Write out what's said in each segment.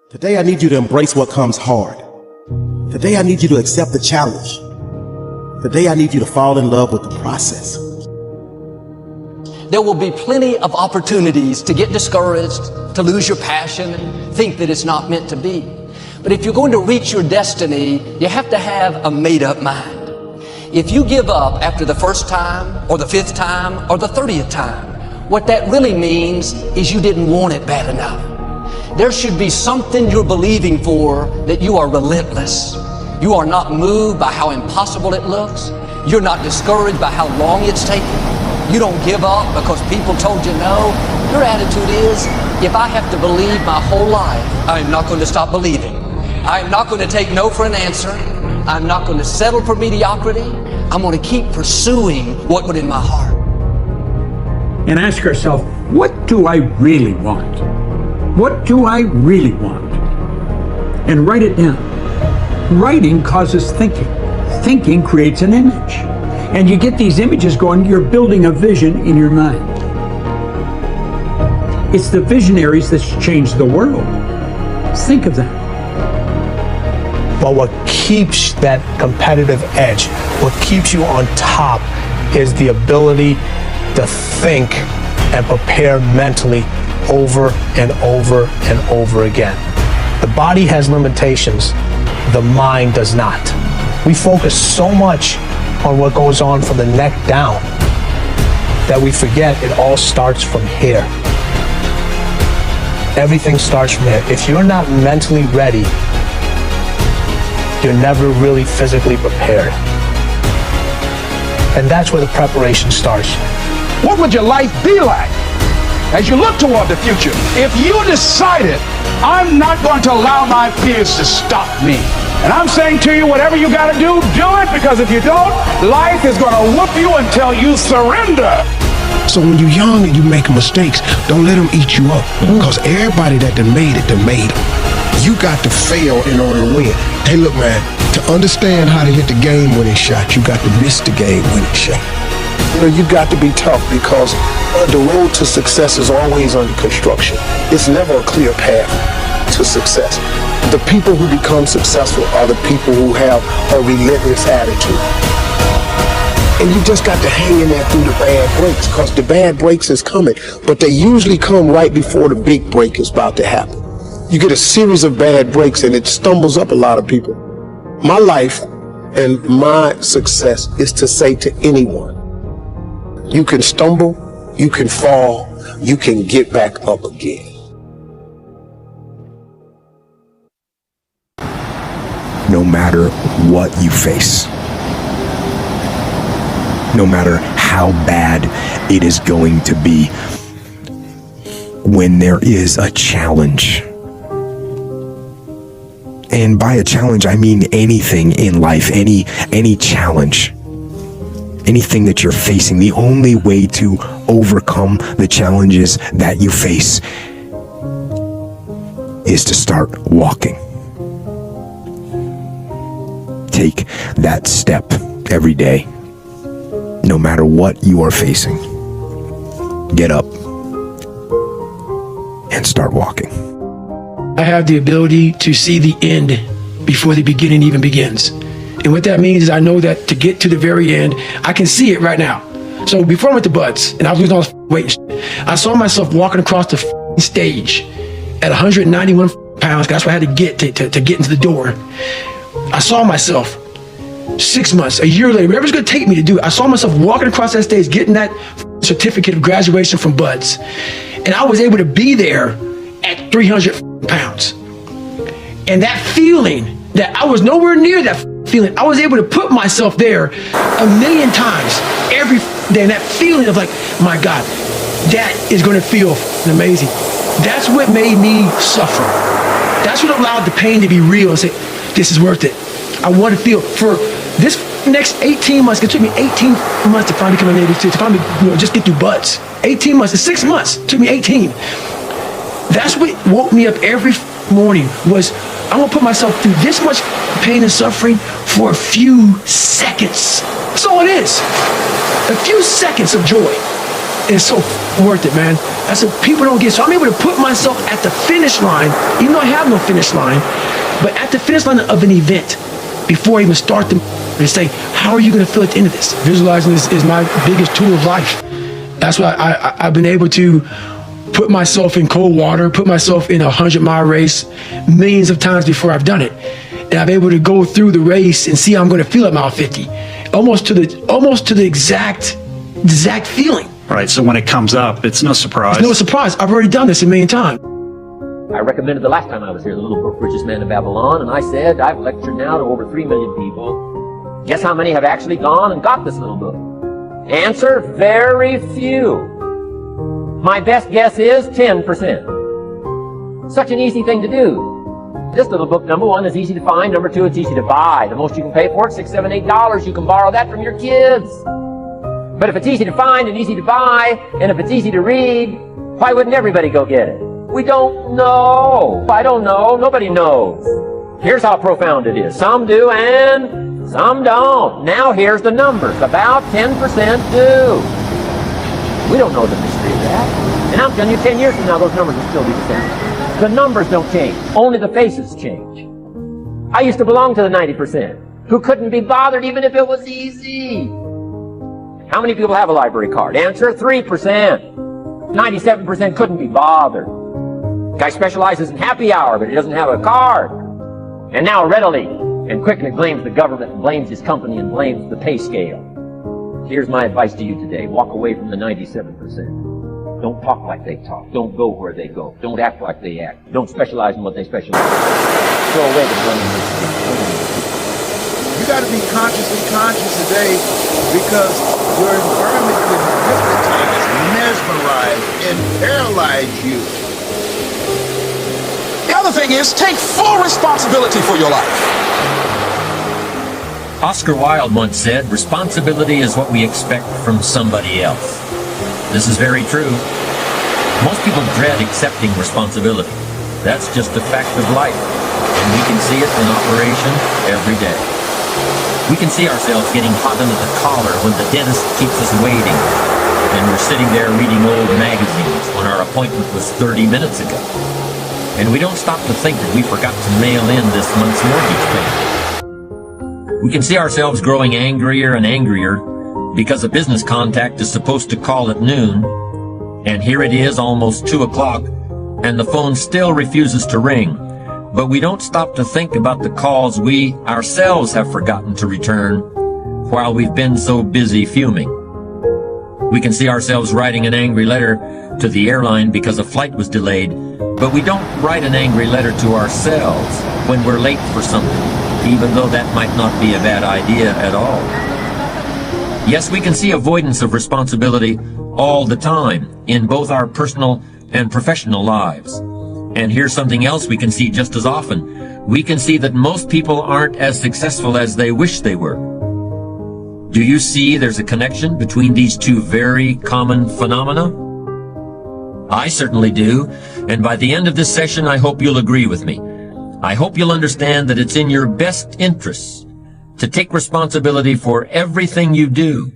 Today I need you to embrace what comes hard. Today I need you to accept the challenge. Today I need you to fall in love with the process. There will be plenty of opportunities to get discouraged, to lose your passion, and think that it's not meant to be. But if you're going to reach your destiny, you have to have a made-up mind. If you give up after the first time, or the 5th time, or the 30th time, what that really means is you didn't want it bad enough. There should be something you're believing for, that you are relentless. You are not moved by how impossible it looks. You're not discouraged by how long it's taken. You don't give up because people told you no. Your attitude is, if I have to believe my whole life, I am not going to stop believing. I am not going to take no for an answer. I'm not going to settle for mediocrity. I'm going to keep pursuing what's in my heart. And ask yourself, what do I really want? What do I really want? And write it down. Writing causes thinking. Thinking creates an image. And you get these images going, you're building a vision in your mind. It's the visionaries that change the world. Think of that. But what keeps that competitive edge, what keeps you on top, is the ability to think and prepare mentally over and over and over again. The body has limitations, the mind does not. We focus so much on what goes on from the neck down that we forget it all starts from here. Everything starts from here. If you're not mentally ready, you're never really physically prepared. And that's where the preparation starts. What would your life be like as you look toward the future if you decided, I'm not going to allow my fears to stop me? And I'm saying to you, whatever you got to do it, because if you don't, life is going to whoop you until you surrender. So when you're young and you make mistakes, don't let them eat you up. Because everybody that done made it, done made it. You got to fail in order to win. Hey, look, man, to understand how to hit the game-winning shot, you got to miss the game-winning shot. You know, you got to be tough, because the road to success is always under construction. It's never a clear path to success. The people who become successful are the people who have a relentless attitude. And you just got to hang in there through the bad breaks, because the bad breaks is coming, but they usually come right before the big break is about to happen. You get a series of bad breaks and it stumbles up a lot of people. My life and my success is to say to anyone, you can stumble, you can fall, you can get back up again. No matter what you face, no matter how bad it is going to be, when there is a challenge, and by a challenge I mean anything in life, any challenge, anything that you're facing, the only way to overcome the challenges that you face is to start walking. Take that step every day, no matter what you are facing. Get up and start walking. I have the ability to see the end before the beginning even begins. And what that means is I know that to get to the very end, I can see it right now. So before I went to Buds and I was losing all this weight and shit, I saw myself walking across the stage at 191 pounds. That's what I had to get to get into the door. I saw myself 6 months, a year later, whatever it's going to take me to do it. I saw myself walking across that stage, getting that certificate of graduation from Buds. And I was able to be there at 300 pounds. And that feeling, that I was nowhere near that feeling, I was able to put myself there 1,000,000 times every day. And that feeling of like, my God, that is going to feel amazing. That's what made me suffer. That's what allowed the pain to be real and say, this is worth it. I want to feel for this next 18 months. It took me 18 months to finally become an ABC, to finally just get through Buds. 18 months, it's 6 months. It took me 18. That's what woke me up every morning, was I'm gonna put myself through this much pain and suffering for a few seconds. That's all it is. A few seconds of joy. is so worth it, man. That's what people don't get. So I'm able to put myself at the finish line, even though I have no finish line, but at the finish line of an event before I even start the and say, how are you going to feel at the end of this? Visualizing this is my biggest tool of life. That's why I've been able to put myself in cold water, put myself in a 100-mile race millions of times before I've done it. And I'm able to go through the race and see how I'm going to feel at mile 50. Almost to the exact feeling. Right, so when it comes up, it's no surprise. It's no surprise. I've already done this a million times. I recommended the last time I was here, the little book, Richest Man in Babylon, and I said, I've lectured now to over 3 million people. Guess how many have actually gone and got this little book? Answer, very few. My best guess is 10%. Such an easy thing to do. This little book, number one, is easy to find. Number two, it's easy to buy. The most you can pay for it, $6, $7, $8. You can borrow that from your kids. But if it's easy to find and easy to buy, and if it's easy to read, why wouldn't everybody go get it? We don't know. I don't know. Nobody knows. Here's how profound it is. Some do and some don't. Now here's the numbers. About 10% do. We don't know the mystery of that. And I'm telling you, 10 years from now, those numbers will still be the same. The numbers don't change. Only the faces change. I used to belong to the 90% who couldn't be bothered even if it was easy. How many people have a library card? Answer, 3%. 97% couldn't be bothered. Guy specializes in happy hour, but he doesn't have a card. And now readily and quickly blames the government and blames his company and blames the pay scale. Here's my advice to you today. Walk away from the 97%. Don't talk like they talk. Don't go where they go. Don't act like they act. Don't specialize in what they specialize in. Throw away the money. You got to be consciously conscious today because your environment can hypnotize, mesmerize, and paralyze you. The other thing is, take full responsibility for your life. Oscar Wilde once said, responsibility is what we expect from somebody else. This is very true. Most people dread accepting responsibility. That's just a fact of life, and we can see it in operation every day. We can see ourselves getting hot under the collar when the dentist keeps us waiting, and we're sitting there reading old magazines when our appointment was 30 minutes ago. And we don't stop to think that we forgot to mail in this month's mortgage payment. We can see ourselves growing angrier and angrier because a business contact is supposed to call at noon, and here it is almost 2 o'clock, and the phone still refuses to ring. But we don't stop to think about the calls we ourselves have forgotten to return while we've been so busy fuming. We can see ourselves writing an angry letter to the airline because a flight was delayed, but we don't write an angry letter to ourselves when we're late for something, even though that might not be a bad idea at all. Yes, we can see avoidance of responsibility all the time in both our personal and professional lives. And here's something else we can see just as often. We can see that most people aren't as successful as they wish they were. Do you see there's a connection between these two very common phenomena? I certainly do, and by the end of this session, I hope you'll agree with me. I hope you'll understand that it's in your best interests to take responsibility for everything you do.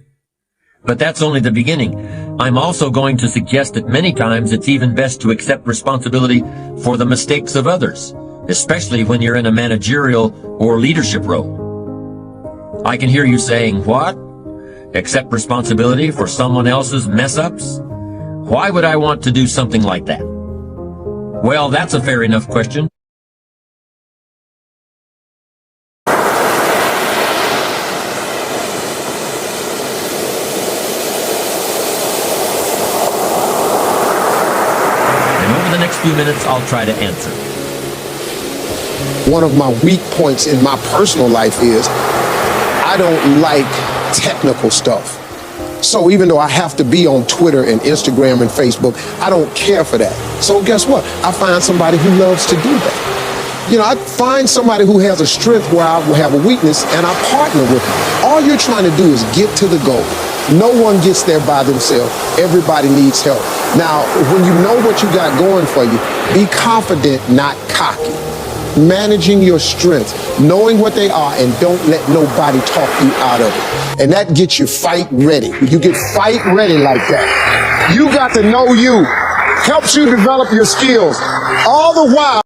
But that's only the beginning. I'm also going to suggest that many times it's even best to accept responsibility for the mistakes of others, especially when you're in a managerial or leadership role. I can hear you saying, what? Accept responsibility for someone else's mess-ups? Why would I want to do something like that? Well, that's a fair enough question. The next few minutes, I'll try to answer. One of my weak points in my personal life is I don't like technical stuff. So even though I have to be on Twitter and Instagram and Facebook, I don't care for that. So guess what? I find somebody who loves to do that. You know, I find somebody who has a strength where I will have a weakness, and I partner with them. All you're trying to do is get to the goal. No one gets there by themselves. Everybody needs help. Now, when you know what you got going for you, be confident, not cocky. Managing your strengths, knowing what they are, and don't let nobody talk you out of it. And that gets you fight ready. You get fight ready like that. You got to know you. Helps you develop your skills. All the while